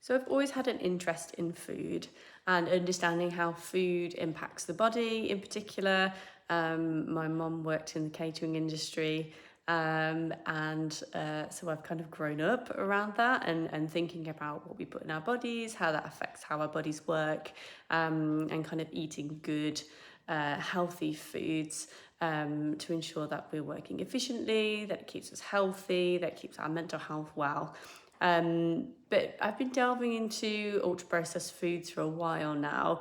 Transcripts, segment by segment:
So I've always had an interest in food and understanding how food impacts the body in particular. My mum worked in the catering industry, and so I've kind of grown up around that and thinking about what we put in our bodies, how that affects how our bodies work, and kind of eating good, healthy foods to ensure that we're working efficiently, that it keeps us healthy, that keeps our mental health well. But I've been delving into ultra processed foods for a while now.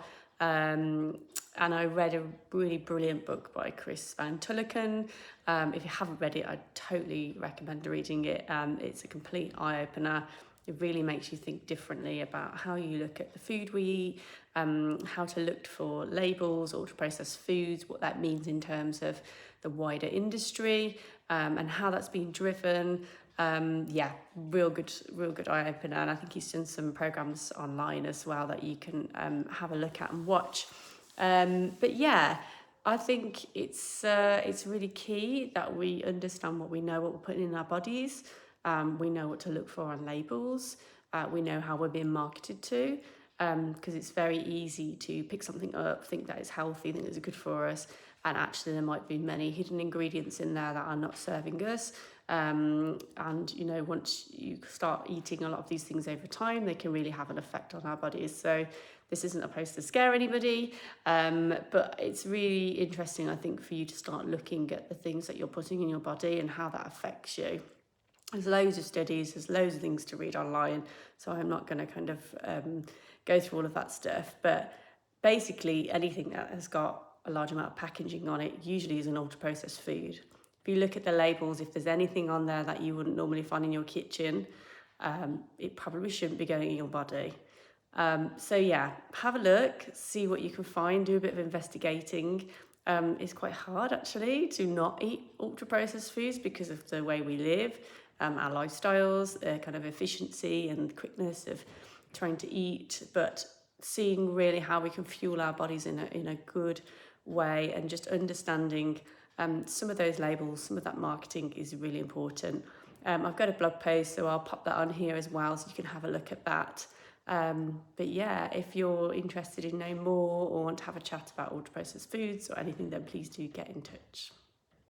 And I read a really brilliant book by Chris Van Tullenken. If you haven't read it, I totally recommend reading it. It's a complete eye-opener. It really makes you think differently about how you look at the food we eat, how to look for labels, ultra-processed foods, what that means in terms of the wider industry, and how that's been driven. Yeah, real good eye opener. And I think he's done some programs online as well that you can have a look at and watch. But yeah, I think it's really key that we understand what we know, what we're putting in our bodies. We know what to look for on labels. We know how we're being marketed to, because it's very easy to pick something up, think that it's healthy, think it's good for us, and actually there might be many hidden ingredients in there that are not serving us. And you know, once you start eating a lot of these things over time, they can really have an effect on our bodies. So this isn't supposed to scare anybody, but it's really interesting, I think, for you to start looking at the things that you're putting in your body and how that affects you. There's loads of studies, there's loads of things to read online, so I'm not going to kind of go through all of that stuff. But basically, anything that has got a large amount of packaging on it usually is an ultra processed food. If you look at the labels, if there's anything on there that you wouldn't normally find in your kitchen, it probably shouldn't be going in your body. So yeah, have a look, see what you can find, do a bit of investigating. It's quite hard actually to not eat ultra processed foods because of the way we live, our lifestyles, kind of efficiency and quickness of trying to eat, but seeing really how we can fuel our bodies in a good way, and just understanding some of those labels, some of that marketing is really important. I've got a blog post, so I'll pop that on here as well so you can have a look at that. But yeah, if you're interested in knowing more or want to have a chat about ultra processed foods or anything, then please do get in touch.